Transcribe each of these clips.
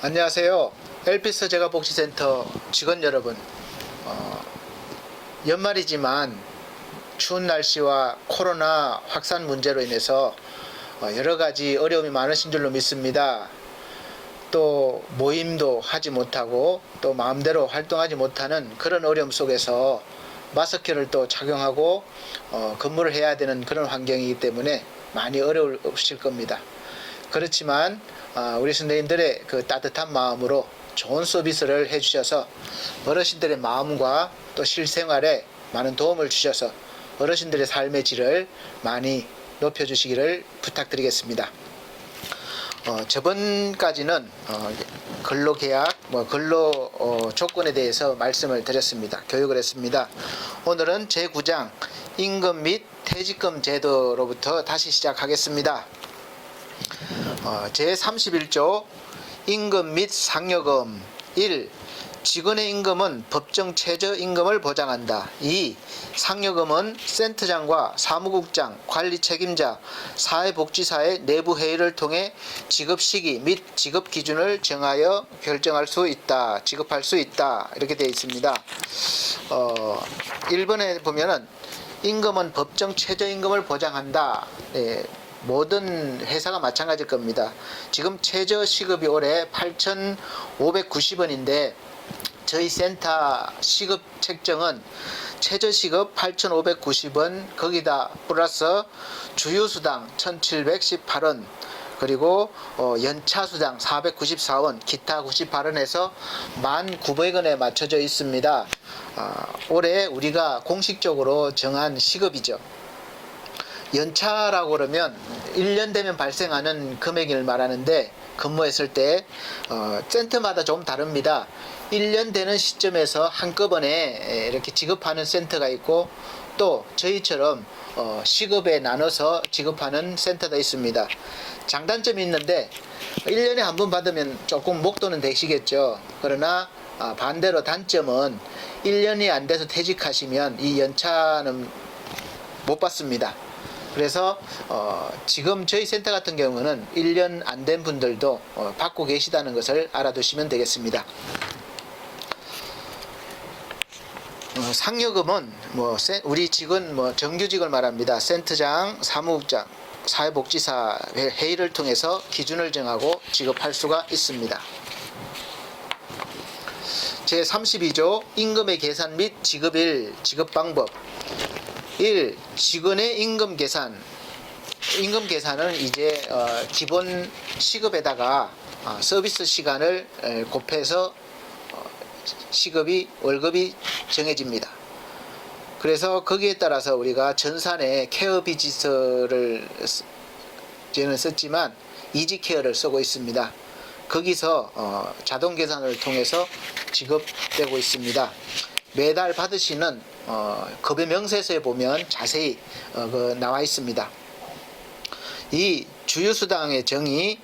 안녕하세요. 엘피스 재가복지센터 직원 여러분. 연말이지만 추운 날씨와 코로나 확산 문제로 인해서 여러 가지 어려움이 많으신 줄로 믿습니다. 또 모임도 하지 못하고 또 마음대로 활동하지 못하는 그런 어려움 속에서 마스크를 또 착용하고 근무를 해야 되는 그런 환경이기 때문에 많이 어려우실 겁니다. 그렇지만 우리 선생님들의 그 따뜻한 마음으로 좋은 서비스를 해주셔서 어르신들의 마음과 또 실생활에 많은 도움을 주셔서 어르신들의 삶의 질을 많이 높여주시기를 부탁드리겠습니다. 저번까지는 근로계약, 근로 조건에 대해서 말씀을 드렸습니다. 교육을 했습니다. 오늘은 제9장 임금 및 퇴직금 제도로부터 다시 시작하겠습니다. 제31조 임금 및 상여금 1. 직원의 임금은 법정 최저임금을 보장한다. 2. 상여금은 센터장과 사무국장, 관리 책임자, 사회복지사의 내부 회의를 통해 지급 시기 및 지급 기준을 정하여 결정할 수 있다. 지급할 수 있다. 이렇게 되어 있습니다. 1번에 보면은 임금은 법정 최저임금을 보장한다. 모든 회사가 마찬가지일 겁니다. 지금 최저 시급이 올해 8,590원인데 저희 센터 시급 책정은 최저 시급 8,590원 거기다 플러스 주휴수당 1,718원 그리고 연차수당 494원 기타 98원에서 1,900원에 맞춰져 있습니다. 올해 우리가 공식적으로 정한 시급이죠. 연차라고 그러면 1년 되면 발생하는 금액을 말하는데 근무했을 때 센터마다 좀 다릅니다. 1년 되는 시점에서 한꺼번에 이렇게 지급하는 센터가 있고 또 저희처럼 시급에 나눠서 지급하는 센터가 있습니다. 장단점이 있는데 1년에 한 번 받으면 조금 목돈은 되시겠죠. 그러나 반대로 단점은 1년이 안 돼서 퇴직하시면 이 연차는 못 받습니다. 그래서 지금 저희 센터 같은 경우는 1년 안 된 분들도 받고 계시다는 것을 알아두시면 되겠습니다. 상여금은 우리 직원 정규직을 말합니다. 센터장, 사무국장, 사회복지사 회의를 통해서 기준을 정하고 지급할 수가 있습니다. 제32조 임금의 계산 및 지급일, 지급방법 1. 직원의 임금 계산. 임금 계산은 이제 기본 시급에다가 서비스 시간을 곱해서 월급이 정해집니다. 그래서 거기에 따라서 우리가 전산에 케어 비지서를 저는 썼지만 이지케어를 쓰고 있습니다. 거기서 자동 계산을 통해서 지급되고 있습니다. 매달 받으시는 급여 명세서에 보면 자세히 나와 있습니다. 이 주휴수당의 정의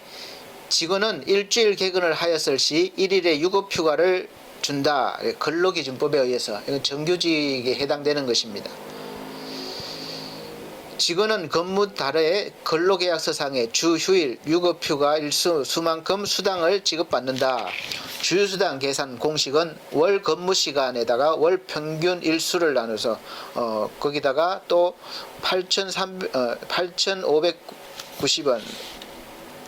직원은 일주일 개근을 하였을 시 1일의 유급휴가를 준다. 근로기준법에 의해서 이건 정규직에 해당되는 것입니다. 직원은 근무 달에 근로계약서상의 주휴일, 유급휴가 일수 수만큼 수당을 지급받는다. 주휴수당 계산 공식은 월 근무시간에다가 월 평균 일수를 나눠서 거기다가 또 8,590원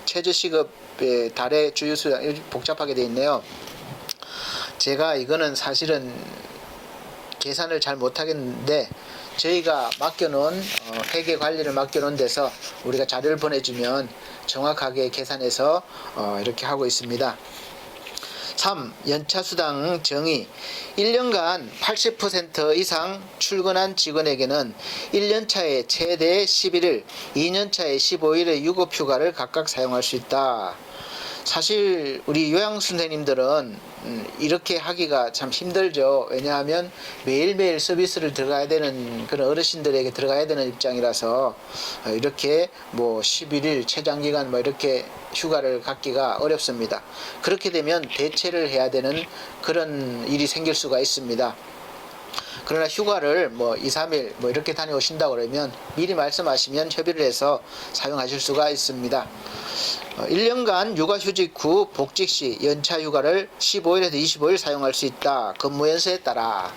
최저시급의 달에 주휴수당 복잡하게 되어 있네요. 제가 이거는 사실은 계산을 잘 못하겠는데 저희가 맡겨놓은 회계 관리를 맡겨놓은 데서 우리가 자료를 보내주면 정확하게 계산해서 이렇게 하고 있습니다. 3. 연차수당 정의 1년간 80% 이상 출근한 직원에게는 1년차에 최대 11일, 2년차에 15일의 유급휴가를 각각 사용할 수 있다. 사실 우리 요양 선생님들은 이렇게 하기가 참 힘들죠. 왜냐하면 매일매일 서비스를 들어가야 되는 그런 어르신들에게 들어가야 되는 입장이라서 이렇게 11일 최장기간 이렇게 휴가를 갖기가 어렵습니다. 그렇게 되면 대체를 해야 되는 그런 일이 생길 수가 있습니다. 그러나 휴가를 2, 3일 이렇게 다녀오신다 그러면 미리 말씀하시면 협의를 해서 사용하실 수가 있습니다. 1년간 육아휴직 후 복직 시 연차 휴가를 15일에서 25일 사용할 수 있다. 근무연수에 따라.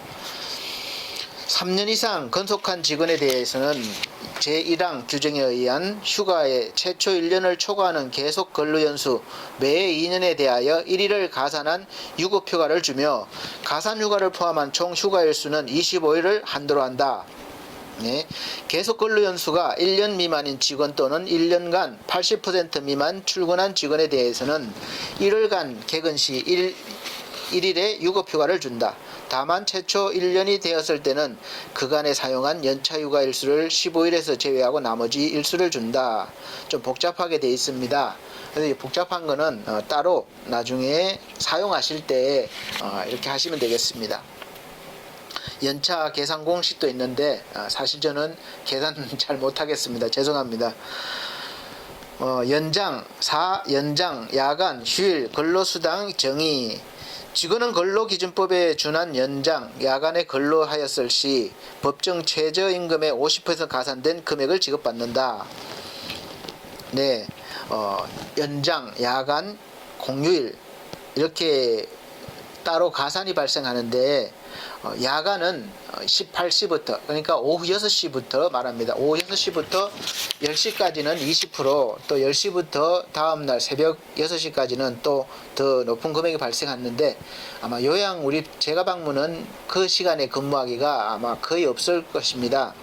3년 이상 근속한 직원에 대해서는 제1항 규정에 의한 휴가의 최초 1년을 초과하는 계속 근로연수 매 2년에 대하여 1일을 가산한 유급휴가를 주며 가산휴가를 포함한 총 휴가일수는 25일을 한도로 한다. 네. 계속 근로연수가 1년 미만인 직원 또는 1년간 80% 미만 출근한 직원에 대해서는 1월간 개근 시 1일의 유급휴가를 준다. 다만 최초 1년이 되었을 때는 그간에 사용한 연차 휴가 일수를 15일에서 제외하고 나머지 일수를 준다. 좀 복잡하게 되어 있습니다. 그래서 복잡한 거는 따로 나중에 사용하실 때 이렇게 하시면 되겠습니다. 연차 계산 공식도 있는데 사실 저는 계산 잘 못하겠습니다. 죄송합니다. 연장, 연장, 야간, 휴일, 근로수당 정의. 직원은 근로기준법에 준한 연장, 야간에 근로하였을 시 법정 최저임금의 50% 가산된 금액을 지급받는다. 네, 연장, 야간, 공휴일 이렇게 따로 가산이 발생하는데 야간은 18시부터 그러니까 오후 6시부터 말합니다. 오후 6시부터 10시까지는 20%, 또 10시부터 다음날 새벽 6시까지는 또 더 높은 금액이 발생하는데 아마 요양 우리 제가 방문은 그 시간에 근무하기가 아마 거의 없을 것입니다.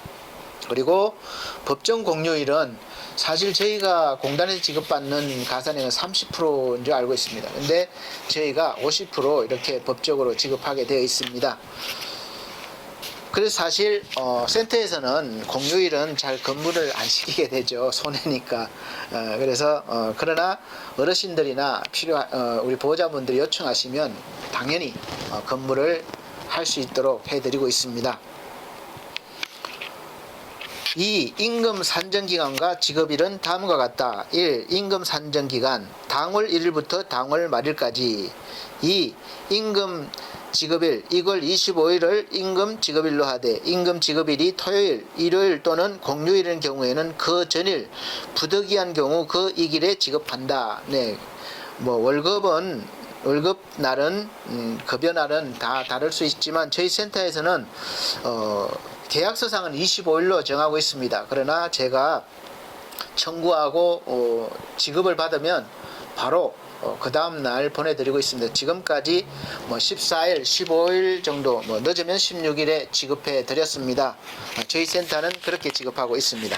그리고 법정 공휴일은 사실 저희가 공단에서 지급받는 가산액은 30%인 줄 알고 있습니다. 근데 저희가 50% 이렇게 법적으로 지급하게 되어 있습니다. 그래서 사실 센터에서는 공휴일은 잘 근무를 안 시키게 되죠. 손해니까. 그래서 그러나 어르신들이나 우리 보호자분들이 요청하시면 당연히 근무를 할 수 있도록 해드리고 있습니다. 2. 임금 산정기간과 직업일은 다음과 같다. 1. 임금 산정기간 당월 1일부터 당월 말일까지. 2. 임금 지급일 2월 25일을 임금 지급일로 하되 임금 지급일이 토요일, 일요일 또는 공휴일인 경우에는 그 전일 부득이한 경우 그 이길에 지급한다. 네, 뭐 월급 날은 급여 날은 다 다를 수 있지만 저희 센터에서는 계약서상은 25일로 정하고 있습니다. 그러나 제가 청구하고 지급을 받으면 바로 그 다음 날 보내드리고 있습니다. 지금까지 14일, 15일 정도 늦으면 16일에 지급해 드렸습니다. 저희 센터는 그렇게 지급하고 있습니다.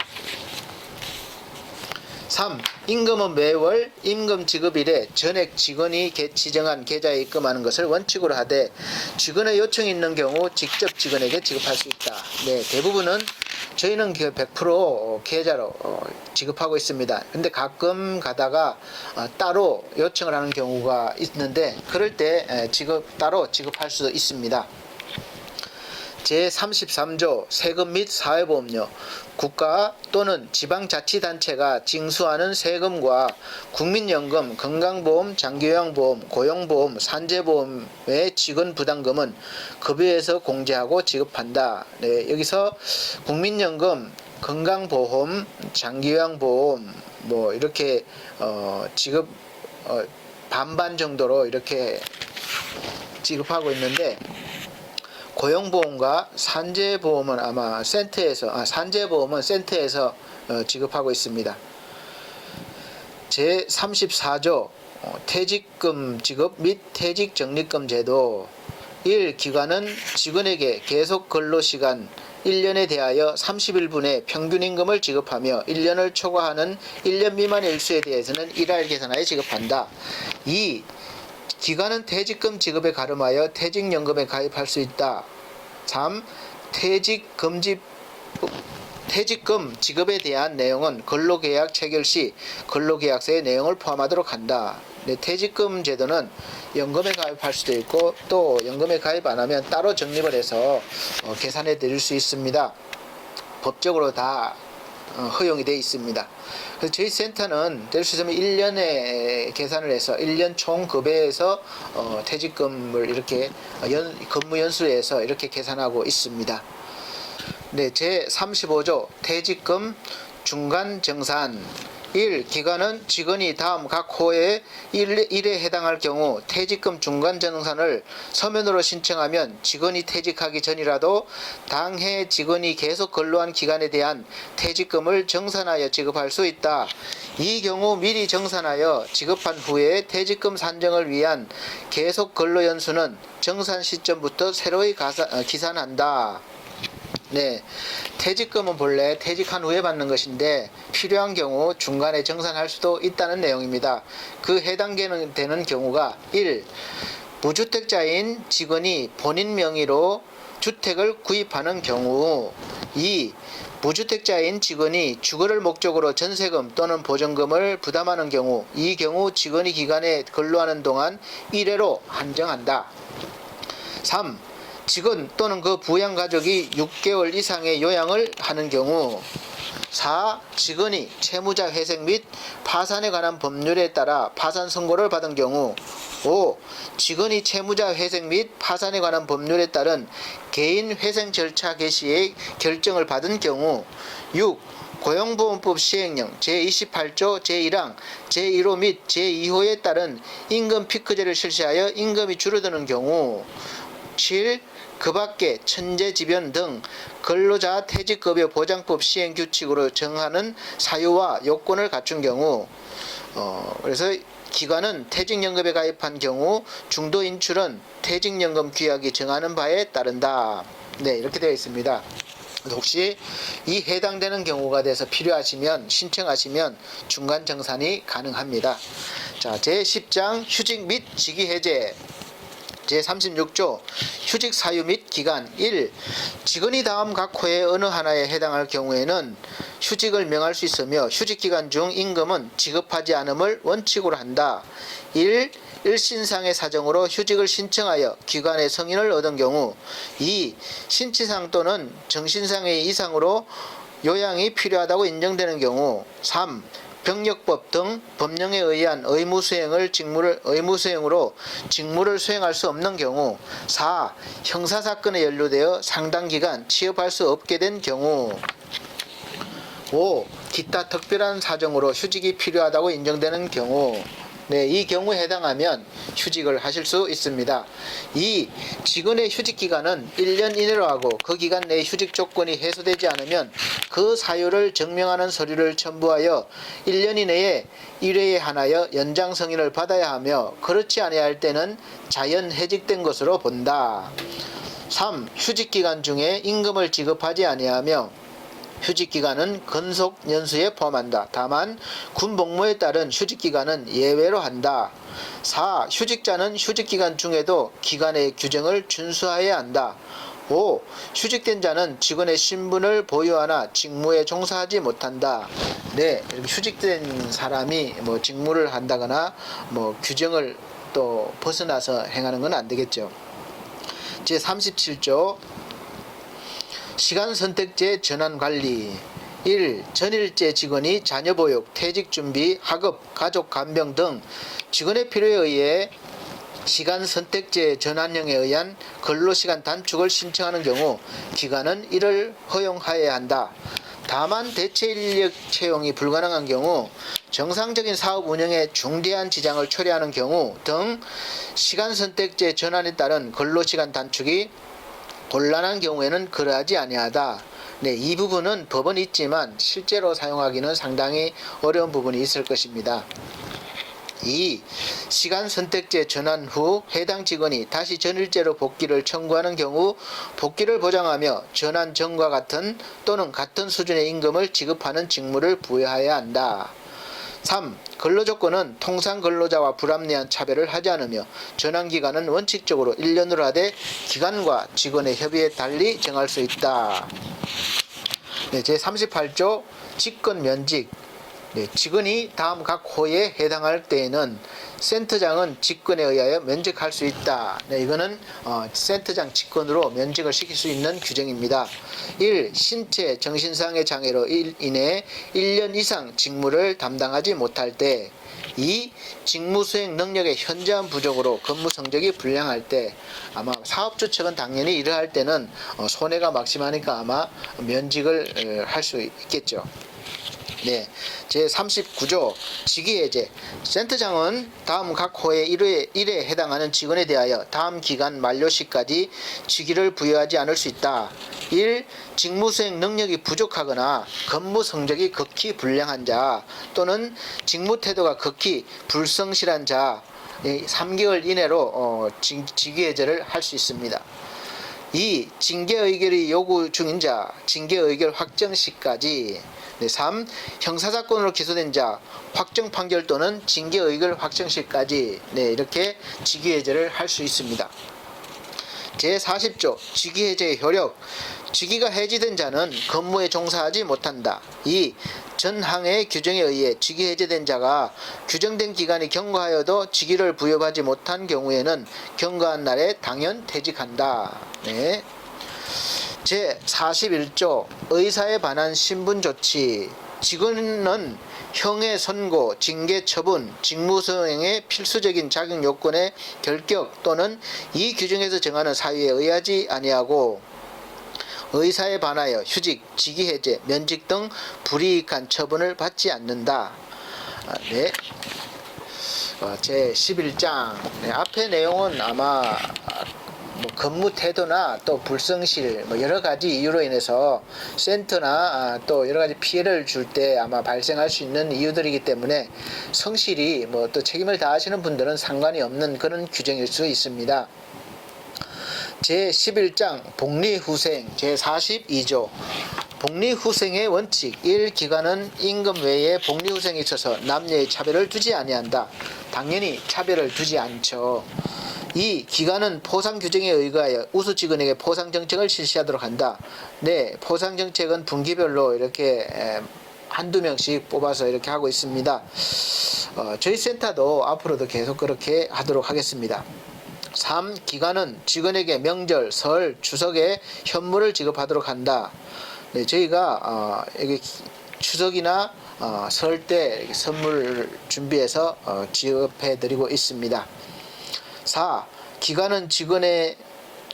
3. 임금은 매월 임금 지급일에 전액 직원이 지정한 계좌에 입금하는 것을 원칙으로 하되 직원의 요청이 있는 경우 직접 직원에게 지급할 수 있다. 네, 대부분은 저희는 100% 계좌로 지급하고 있습니다. 근데 가끔 가다가 따로 요청을 하는 경우가 있는데 그럴 때 따로 지급할 수 있습니다. 제33조 세금 및 사회보험료 국가 또는 지방자치단체가 징수하는 세금과 국민연금, 건강보험, 장기요양보험, 고용보험, 산재보험의 직원부담금은 급여에서 공제하고 지급한다. 네, 여기서 국민연금, 건강보험, 장기요양보험 이렇게 지급 반반 정도로 이렇게 지급하고 있는데 고용보험과 산재보험은 아마 산재보험은 센터에서 지급하고 있습니다. 제34조 퇴직금 지급 및 퇴직적립금 제도 1. 기관은 직원에게 계속 근로시간 1년에 대하여 30일분의 평균임금을 지급하며 1년을 초과하는 1년 미만 일수에 대해서는 1할 계산하여 지급한다. 2. 기관은 퇴직금 지급에 가름하여 퇴직연금에 가입할 수 있다. 3. 퇴직금 지급에 대한 내용은 근로계약 체결 시 근로계약서의 내용을 포함하도록 한다. 네, 퇴직금 제도는 연금에 가입할 수도 있고 또 연금에 가입 안 하면 따로 적립을 해서 계산해 드릴 수 있습니다. 법적으로 다 허용이 되어 있습니다. 그래서 저희 센터는 될 수 있으면 1년에 계산을 해서 1년 총 급여에서 퇴직금을 이렇게 근무 연수에서 이렇게 계산하고 있습니다. 네, 제35조 퇴직금 중간 정산 1. 기간은 직원이 다음 각 호의 1에 해당할 경우 퇴직금 중간정산을 서면으로 신청하면 직원이 퇴직하기 전이라도 당해 직원이 계속 근로한 기간에 대한 퇴직금을 정산하여 지급할 수 있다. 이 경우 미리 정산하여 지급한 후에 퇴직금 산정을 위한 계속 근로 연수는 정산 시점부터 새로이 기산한다. 네, 퇴직금은 본래 퇴직한 후에 받는 것인데 필요한 경우 중간에 정산할 수도 있다는 내용입니다. 그 해당되는 경우가 1. 무주택자인 직원이 본인 명의로 주택을 구입하는 경우 2. 무주택자인 직원이 주거를 목적으로 전세금 또는 보전금을 부담하는 경우 이 경우 직원이 기간에 근로하는 동안 1회로 한정한다. 3. 직원 또는 그 부양가족이 6개월 이상의 요양을 하는 경우 4. 직원이 채무자 회색 및 파산에 관한 법률에 따라 파산 선고를 받은 경우 5. 직원이 채무자 회색 및 파산에 관한 법률에 따른 개인 회생 절차 개시의 결정을 받은 경우 6. 고용보험법 시행령 제28조 제1항 제1호 및 제2호에 따른 임금 피크제를 실시하여 임금이 줄어드는 경우 7. 그 밖에 천재지변 등 근로자 퇴직급여 보장법 시행 규칙으로 정하는 사유와 요건을 갖춘 경우 그래서 기관은 퇴직연금에 가입한 경우 중도 인출은 퇴직연금 규약이 정하는 바에 따른다. 네, 이렇게 되어 있습니다. 혹시 이 해당되는 경우가 돼서 필요하시면 신청하시면 중간 정산이 가능합니다. 자, 제10장 휴직 및 직위해제 제36조 휴직 사유 및 기간 1. 직원이 다음 각 호의 어느 하나에 해당할 경우에는 휴직을 명할 수 있으며 휴직 기간 중 임금은 지급하지 않음을 원칙으로 한다. 1. 일신상의 사정으로 휴직을 신청하여 기관의 승인을 얻은 경우 2. 신체상 또는 정신상의 이상으로 요양이 필요하다고 인정되는 경우 3. 병력법 등 법령에 의한 의무수행으로 직무를 수행할 수 없는 경우 4. 형사사건에 연루되어 상당기간 취업할 수 없게 된 경우 5. 기타 특별한 사정으로 휴직이 필요하다고 인정되는 경우 네, 이 경우에 해당하면 휴직을 하실 수 있습니다. 2. 직원의 휴직 기간은 1년 이내로 하고 그 기간 내에 휴직 조건이 해소되지 않으면 그 사유를 증명하는 서류를 첨부하여 1년 이내에 1회에 한하여 연장 승인을 받아야 하며 그렇지 아니할 때는 자연 해직된 것으로 본다. 3. 휴직 기간 중에 임금을 지급하지 아니하며 휴직기간은 근속 연수에 포함한다. 다만 군 복무에 따른 휴직기간은 예외로 한다. 4. 휴직자는 휴직기간 중에도 기간의 규정을 준수해야 한다. 5. 휴직된 자는 직원의 신분을 보유하나 직무에 종사하지 못한다. 네, 휴직된 사람이 직무를 한다거나 규정을 또 벗어나서 행하는 건 안 되겠죠. 제37조 시간선택제 전환관리 1. 전일제 직원이 자녀보육, 퇴직준비, 학업, 가족 간병 등 직원의 필요에 의해 시간선택제 전환령에 의한 근로시간 단축을 신청하는 경우 기관은 이를 허용하여야 한다. 다만 대체인력 채용이 불가능한 경우 정상적인 사업 운영에 중대한 지장을 초래하는 경우 등 시간선택제 전환에 따른 근로시간 단축이 곤란한 경우에는 그러하지 아니하다. 네, 이 부분은 법은 있지만 실제로 사용하기는 상당히 어려운 부분이 있을 것입니다. 2. 시간 선택제 전환 후 해당 직원이 다시 전일제로 복귀를 청구하는 경우 복귀를 보장하며 전환 전과 같은 또는 같은 수준의 임금을 지급하는 직무를 부여해야 한다. 3. 근로조건은 통상 근로자와 불합리한 차별을 하지 않으며 전환기간은 원칙적으로 1년으로 하되 기관과 직원의 협의에 달리 정할 수 있다. 네, 제38조 직권면직 네, 직원이 다음 각 호에 해당할 때에는 센터장은 직권에 의하여 면직할 수 있다. 네, 이거는 센터장 직권으로 면직을 시킬 수 있는 규정입니다. 1. 신체, 정신상의 장애로 인해 1년 이상 직무를 담당하지 못할 때 2. 직무수행 능력의 현저한 부족으로 근무 성적이 불량할 때 아마 사업주 측은 당연히 이러할 때는 손해가 막심하니까 아마 면직을 할 수 있겠죠. 네, 제39조 직위해제. 센터장은 다음 각 호의 1에 해당하는 직원에 대하여 다음 기간 만료 시까지 직위를 부여하지 않을 수 있다. 1. 직무수행 능력이 부족하거나 근무 성적이 극히 불량한 자 또는 직무 태도가 극히 불성실한 자 3개월 이내로 직위해제를 할 수 있습니다. 2. 징계 의결이 요구 중인 자 징계 의결 확정 시까지. 3. 형사사건으로 기소된 자 확정 판결 또는 징계 의결 확정 시까지 이렇게 직위해제를 할 수 있습니다. 제40조 직위해제의 효력. 직위가 해지된 자는 근무에 종사하지 못한다. 2. 전항의 규정에 의해 직위해제된 자가 규정된 기간이 경과하여도 직위를 부여하지 못한 경우에는 경과한 날에 당연 퇴직한다. 네. 제41조 의사에 관한 신분조치. 직원은 형의 선고, 징계 처분, 직무수행의 필수적인 자격 요건의 결격 또는 이 규정에서 정하는 사유에 의하지 아니하고 의사에 반하여 휴직, 직위해제, 면직 등 불이익한 처분을 받지 않는다. 네. 제11장. 네, 앞의 내용은 아마 근무 태도나 또 불성실 여러 가지 이유로 인해서 센터나 또 여러 가지 피해를 줄 때 아마 발생할 수 있는 이유들이기 때문에 성실히 또 책임을 다하시는 분들은 상관이 없는 그런 규정일 수 있습니다. 제11장 복리후생. 제42조 복리후생의 원칙. 1. 기관은 임금 외에 복리후생에 있어서 남녀의 차별을 두지 아니한다. 당연히 차별을 두지 않죠. 2. 기관은 포상규정에 의거하여 우수직원에게 포상정책을 실시하도록 한다. 네, 포상정책은 분기별로 이렇게 한두 명씩 뽑아서 이렇게 하고 있습니다. 저희 센터도 앞으로도 계속 그렇게 하도록 하겠습니다. 3. 기관은 직원에게 명절, 설, 추석에 현물을 지급하도록 한다. 네, 저희가 여기 추석이나 설 때 선물 준비해서 지급해 드리고 있습니다. 4. 기관은 직원의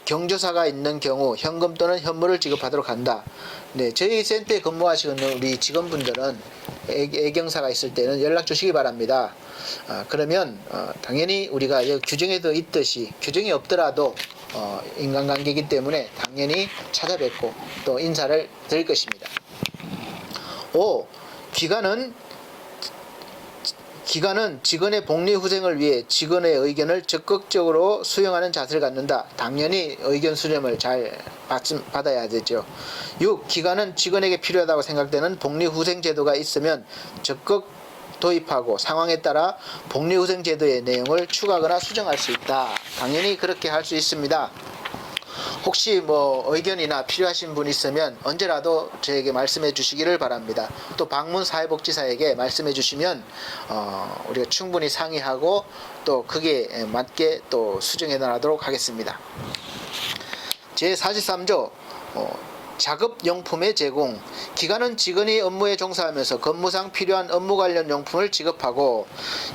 경조사가 있는 경우 현금 또는 현물을 지급하도록 한다. 네, 저희 센터에 근무하시는 우리 직원분들은 애경사가 있을 때는 연락 주시기 바랍니다. 그러면 당연히 우리가 규정에도 있듯이 규정이 없더라도 인간관계이기 때문에 당연히 찾아뵙고 또 인사를 드릴 것입니다. 5. 기관은 직원의 복리후생을 위해 직원의 의견을 적극적으로 수용하는 자세를 갖는다. 당연히 의견 수렴을 잘 받아야 되죠. 6. 기관은 직원에게 필요하다고 생각되는 복리후생 제도가 있으면 적극 도입하고 상황에 따라 복리후생 제도의 내용을 추가하거나 수정할 수 있다. 당연히 그렇게 할 수 있습니다. 혹시 의견이나 필요하신 분 있으면 언제라도 저에게 말씀해 주시기를 바랍니다. 또 방문 사회복지사에게 말씀해 주시면 우리가 충분히 상의하고 또 그게 맞게 또 수정해 나가도록 하겠습니다. 제43조 작업용품의 제공. 기관은 직원이 업무에 종사하면서 근무상 필요한 업무 관련 용품을 지급하고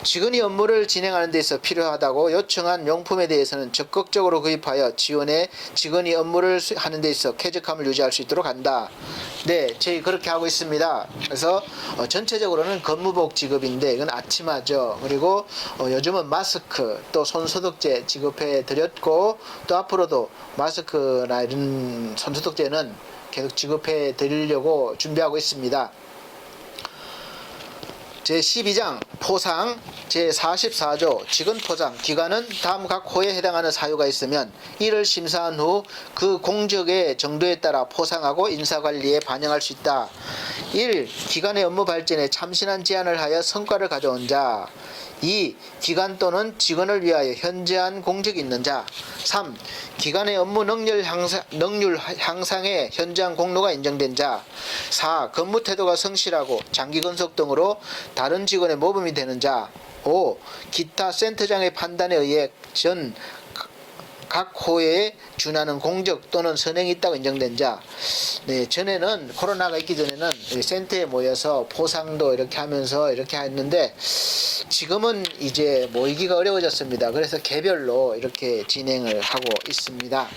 직원이 업무를 진행하는 데 있어 필요하다고 요청한 용품에 대해서는 적극적으로 구입하여 지원해 직원이 업무를 하는 데 있어 쾌적함을 유지할 수 있도록 한다. 네, 저희 그렇게 하고 있습니다. 그래서 전체적으로는 근무복 지급인데 이건 아치마죠. 그리고 요즘은 마스크 또 손소독제 지급해 드렸고 또 앞으로도 마스크나 이런 손소독제는 계속 지급해 드리려고 준비하고 있습니다. 제12장 포상. 제44조 직원포상. 기관은 다음 각 호에 해당하는 사유가 있으면 이를 심사한 후 그 공적의 정도에 따라 포상하고 인사관리에 반영할 수 있다. 1. 기관의 업무 발전에 참신한 제안을 하여 성과를 가져온 자. 2. 기관 또는 직원을 위하여 현저한 공적이 있는 자. 3. 기관의 업무 능률 향상에 현저한 공로가 인정된 자. 4. 근무 태도가 성실하고 장기 근속 등으로 다른 직원의 모범이 되는 자. 5. 기타 센터장의 판단에 의해 각 호에 준하는 공적 또는 선행이 있다고 인정된 자. 네, 전에는 코로나가 있기 전에는 센터에 모여서 포상도 이렇게 하면서 이렇게 했는데 지금은 이제 모이기가 어려워졌습니다. 그래서 개별로 이렇게 진행을 하고 있습니다.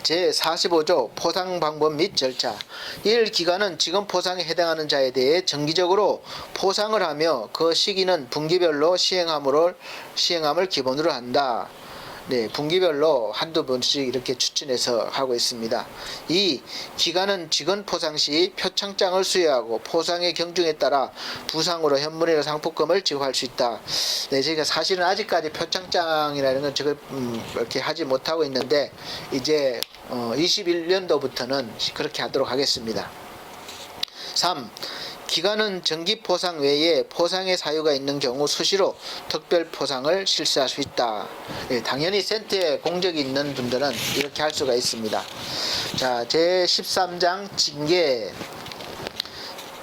제45조 포상 방법 및 절차. 1. 기간은 지급 포상에 해당하는 자에 대해 정기적으로 포상을 하며 그 시기는 분기별로 시행함을 기본으로 한다. 네, 분기별로 한두 번씩 이렇게 추진해서 하고 있습니다. 2. 기간은 직원 포상 시 표창장을 수여하고 포상의 경중에 따라 부상으로 현물이나 상품권을 지급할 수 있다. 네, 저희가 사실은 아직까지 표창장이라는 건 지금 이렇게 하지 못하고 있는데 이제 21년도부터는 그렇게 하도록 하겠습니다. 3. 기간은 정기 포상 외에 포상의 사유가 있는 경우 수시로 특별 포상을 실시할 수 있다. 예, 당연히 센터에 공적이 있는 분들은 이렇게 할 수가 있습니다. 자, 제13장 징계.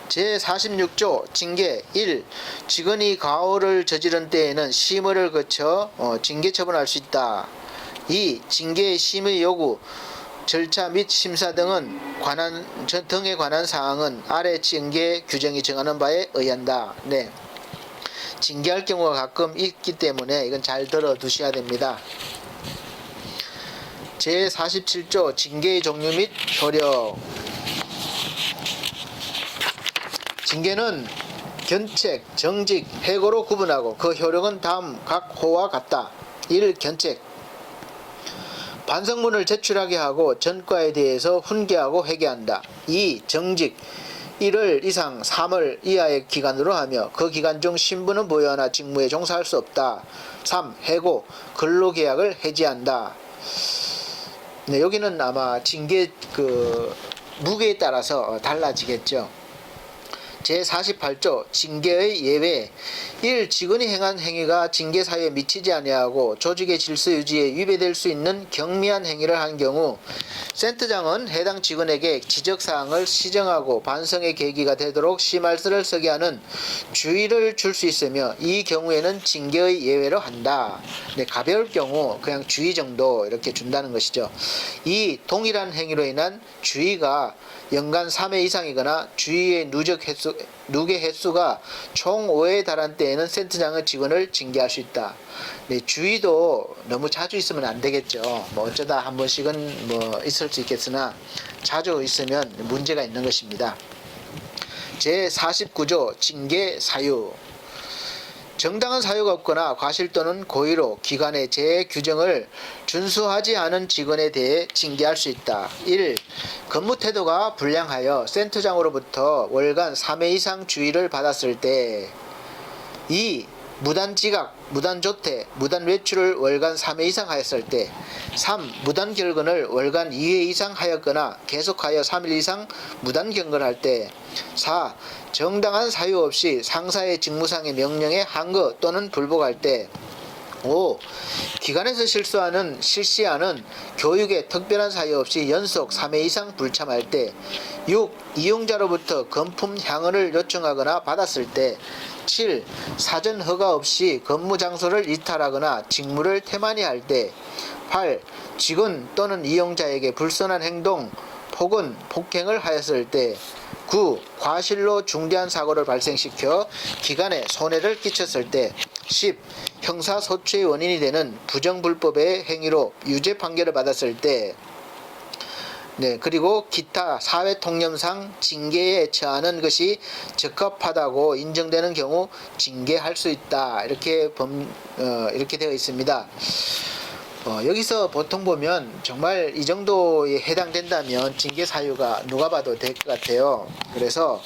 제46조 징계. 1. 직원이 과오를 저지른 때에는 심의를 거쳐 징계 처분할 수 있다. 2. 징계의 심의 요구 절차 및 심사 등에 관한 사항은 아래 징계 규정이 정하는 바에 의한다. 네. 징계할 경우가 가끔 있기 때문에 이건 잘 들어두셔야 됩니다. 제47조 징계의 종류 및 효력. 징계는 견책, 정직, 해고로 구분하고 그 효력은 다음 각 호와 같다. 1. 견책. 반성문을 제출하게 하고 전과에 대해서 훈계하고 회개한다. 2. 정직. 1월 이상 3월 이하의 기간으로 하며 그 기간 중 신분은 보유하나 직무에 종사할 수 없다. 3. 해고. 근로계약을 해지한다. 네, 여기는 아마 징계 무게에 따라서 달라지겠죠. 제48조 징계의 예외. 1. 직원이 행한 행위가 징계 사유에 미치지 아니하고 조직의 질서 유지에 위배될 수 있는 경미한 행위를 한 경우 센터장은 해당 직원에게 지적사항을 시정하고 반성의 계기가 되도록 심할서를 쓰게 하는 주의를 줄 수 있으며 이 경우에는 징계의 예외로 한다. 네, 가벼울 경우 그냥 주의 정도 이렇게 준다는 것이죠. 2. 동일한 행위로 인한 주의가 연간 3회 이상이거나 주의의 누계 횟수가 총 5회에 달한 때에는 센터장의 직원을 징계할 수 있다. 네, 주의도 너무 자주 있으면 안 되겠죠. 뭐 어쩌다 한 번씩은 뭐 있을 수 있겠으나 자주 있으면 문제가 있는 것입니다. 제49조 징계 사유. 정당한 사유가 없거나 과실 또는 고의로 기관의 재규정을 준수하지 않은 직원에 대해 징계할 수 있다. 1. 근무 태도가 불량하여 센터장으로부터 월간 3회 이상 주의를 받았을 때. 2. 무단 지각, 무단 조퇴, 무단 외출을 월간 3회 이상 하였을 때. 3. 무단 결근을 월간 2회 이상 하였거나 계속하여 3일 이상 무단 경근할 때. 4. 정당한 사유 없이 상사의 직무상의 명령에 항거 또는 불복할 때. 5. 기관에서 실시하는 교육에 특별한 사유 없이 연속 3회 이상 불참할 때. 6. 이용자로부터 금품 향언을 요청하거나 받았을 때. 7. 사전 허가 없이 근무 장소를 이탈하거나 직무를 태만히 할 때. 8. 직원 또는 이용자에게 불선한 행동 혹은 폭행을 하였을 때. 9. 과실로 중대한 사고를 발생시켜 기관에 손해를 끼쳤을 때. 10. 형사소추의 원인이 되는 부정불법의 행위로 유죄 판결을 받았을 때. 네, 그리고 기타 사회통념상 징계에 처하는 것이 적합하다고 인정되는 경우 징계할 수 있다. 이렇게 되어 있습니다. 여기서 보통 보면 정말 이 정도에 해당된다면 징계 사유가 누가 봐도 될 것 같아요. 그래서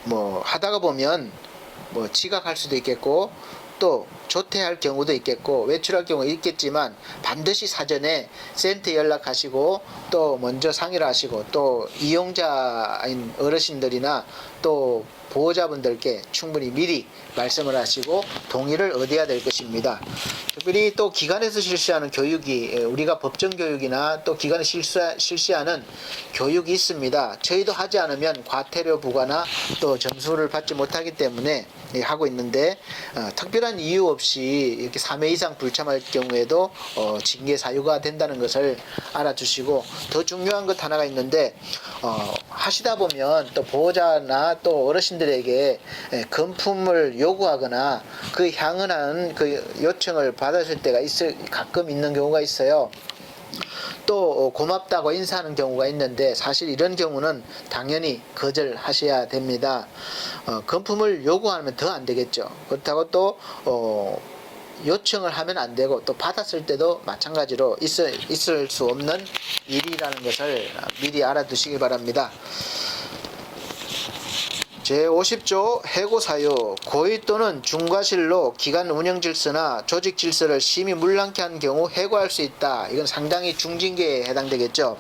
뭐 하다가 보면 뭐 지각할 수도 있겠고 또 조퇴할 경우도 있겠고 외출할 경우 있겠지만 반드시 사전에 센터에 연락하시고 또 먼저 상의를 하시고 또 이용자인 어르신들이나 또 보호자분들께 충분히 미리 말씀을 하시고 동의를 얻어야 될 것입니다. 특별히 또 기관에서 실시하는 교육이 우리가 법정 교육이나 또 기관에 실시하는 교육이 있습니다. 저희도 하지 않으면 과태료 부과나 또 점수를 받지 못하기 때문에 하고 있는데 특별한 이유 없이 이렇게 3회 이상 불참할 경우에도 징계 사유가 된다는 것을 알아주시고 더 중요한 것 하나가 있는데 하시다 보면 또 보호자나 또 어르신들에게 금품을 요구하거나 그 향언한 그 요청을 받았을 때가 가끔 있는 경우가 있어요. 또 고맙다고 인사하는 경우가 있는데 사실 이런 경우는 당연히 거절하셔야 됩니다. 금품을 요구하면 더 안 되겠죠. 그렇다고 또 요청을 하면 안 되고 또 받았을 때도 마찬가지로 있을 수 없는 일이라는 것을 미리 알아두시기 바랍니다. 제50조 해고사유 고의 또는 중과실로 기관 운영 질서나 조직 질서를 심히 문란케 한 경우 해고할 수 있다. 이건 상당히 중징계에 해당되겠죠.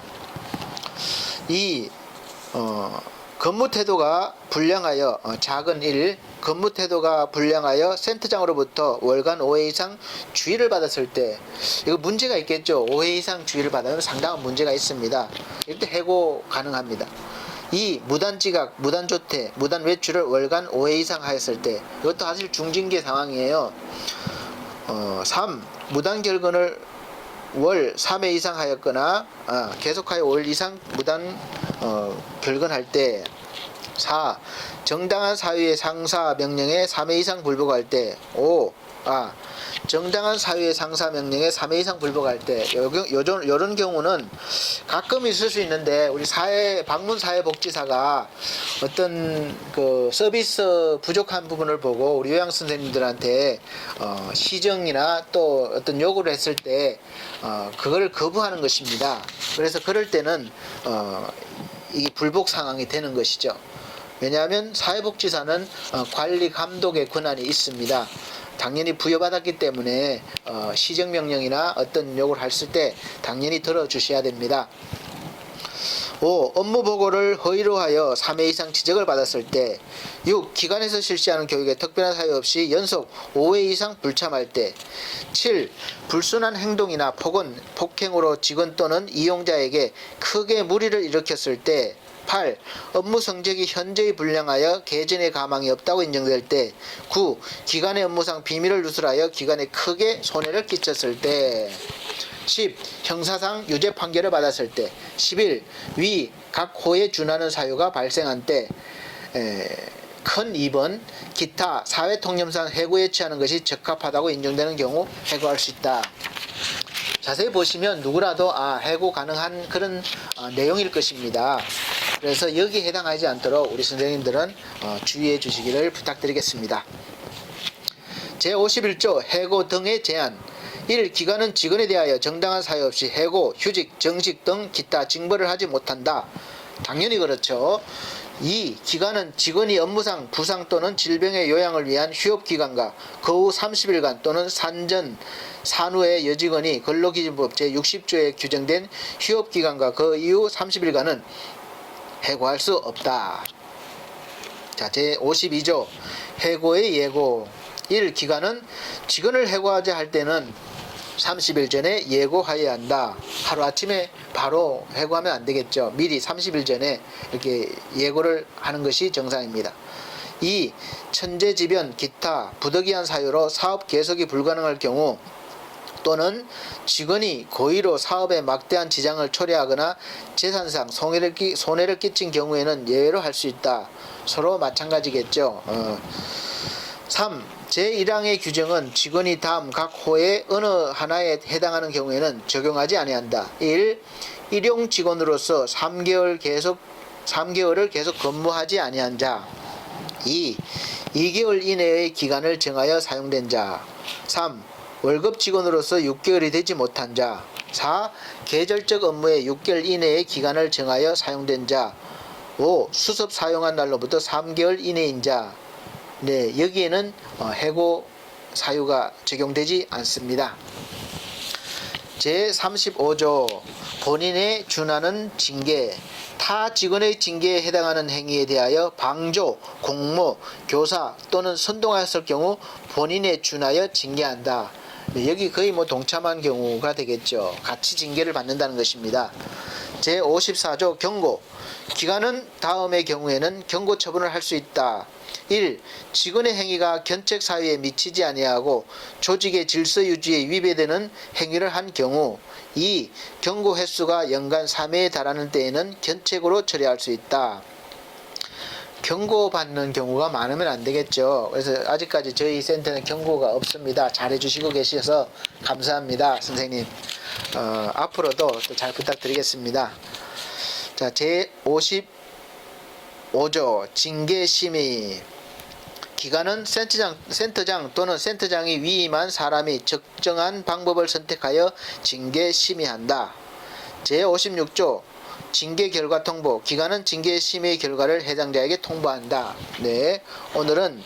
근무 태도가 불량하여 작은 일 근무 태도가 불량하여 센터장으로부터 월간 5회 이상 주의를 받았을 때 이거 문제가 있겠죠. 5회 이상 주의를 받으면 상당한 문제가 있습니다. 이때 해고 가능합니다. 2. 무단지각, 무단조퇴, 무단외출을 월간 5회 이상 하였을 때 이것도 사실 중징계 상황이에요. 3. 무단결근을 월 3회 이상 하였거나 계속하여 월 이상 무단 결근할 때. 4. 정당한 사유의 상사 명령에 3회 이상 불복할 때. 5. 정당한 사유의 상사 명령에 3회 이상 불복할 때. 요런 경우는 가끔 있을 수 있는데 우리 방문사회복지사가 어떤 그 서비스 부족한 부분을 보고 우리 요양 선생님들한테 시정이나 또 어떤 요구를 했을 때 그걸 거부하는 것입니다. 그래서 그럴 때는 이 불복 상황이 되는 것이죠. 왜냐하면 사회복지사는 관리 감독의 권한이 있습니다. 당연히 부여받았기 때문에 시정명령이나 어떤 요구를 했을 때 당연히 들어주셔야 됩니다. 5. 업무보고를 허위로 하여 3회 이상 지적을 받았을 때. 6. 기관에서 실시하는 교육에 특별한 사유 없이 연속 5회 이상 불참할 때. 7. 불순한 행동이나 폭행으로 직원 또는 이용자에게 크게 무리를 일으켰을 때. 8. 업무 성적이 현저히 불량하여 개전의 가망이 없다고 인정될 때. 9. 기관의 업무상 비밀을 누설하여 기관에 크게 손해를 끼쳤을 때. 10. 형사상 유죄 판결을 받았을 때. 11. 위 각 호에 준하는 사유가 발생한 때. 큰 2번 기타 사회통념상 해고에 처하는 것이 적합하다고 인정되는 경우 해고할 수 있다. 자세히 보시면 누구라도 해고 가능한 그런 내용일 것입니다. 그래서 여기에 해당하지 않도록 우리 선생님들은 주의해 주시기를 부탁드리겠습니다. 제51조 해고 등의 제한. 1. 기관은 직원에 대하여 정당한 사유 없이 해고, 휴직, 정직 등 기타 징벌을 하지 못한다. 당연히 그렇죠. 2. 기관은 직원이 업무상 부상 또는 질병의 요양을 위한 휴업기간과 그 후 30일간 또는 산후의 여직원이 근로기준법 제60조에 규정된 휴업기간과 그 이후 30일간은 해고할 수 없다. 자, 제52조 해고의 예고. 1. 기관은 직원을 해고하자 할 때는 30일 전에 예고하여야 한다. 하루아침에 바로 해고하면 안 되겠죠. 미리 30일 전에 이렇게 예고를 하는 것이 정상입니다. 2. 천재지변, 기타 부득이한 사유로 사업 계속이 불가능할 경우 또는 직원이 고의로 사업에 막대한 지장을 초래하거나 재산상 손해를 끼친 경우에는 예외로 할 수 있다. 서로 마찬가지겠죠. 3. 제1항의 규정은 직원이 다음 각 호의 어느 하나에 해당하는 경우에는 적용하지 아니한다. 1. 일용 직원으로서 3개월을 계속 근무하지 아니한 자. 2. 2개월 이내의 기간을 정하여 사용된 자. 3. 월급 직원으로서 6개월이 되지 못한 자. 4. 계절적 업무에 6개월 이내의 기간을 정하여 사용된 자. 5. 수습 사용한 날로부터 3개월 이내인 자. 네, 여기에는 해고 사유가 적용되지 않습니다. 제35조 본인에 준하는 징계. 타 직원의 징계에 해당하는 행위에 대하여 방조, 공모, 교사 또는 선동하였을 경우 본인에 준하여 징계한다. 네, 여기 거의 동참한 경우가 되겠죠. 같이 징계를 받는다는 것입니다. 제54조 경고. 기관은 다음의 경우에는 경고 처분을 할 수 있다. 1. 직원의 행위가 견책 사유에 미치지 아니하고 조직의 질서 유지에 위배되는 행위를 한 경우. 2. 경고 횟수가 연간 3회에 달하는 때에는 견책으로 처리할 수 있다. 경고받는 경우가 많으면 안 되겠죠. 그래서 아직까지 저희 센터는 경고가 없습니다. 잘해주시고 계셔서 감사합니다, 선생님. 앞으로도 또 잘 부탁드리겠습니다. 자, 제 55조 징계심의 기관은 센터장 또는 센터장이 위임한 사람이 적정한 방법을 선택하여 징계심의한다. 제 56조 징계 결과 통보 기관은 징계심의 결과를 해당자에게 통보한다. 네, 오늘은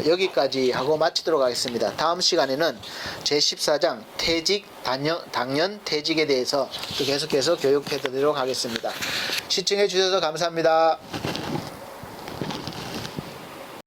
여기까지 하고 마치도록 하겠습니다. 다음 시간에는 제14장 퇴직, 당연 퇴직에 대해서 또 계속해서 교육해 드리도록 하겠습니다. 시청해 주셔서 감사합니다.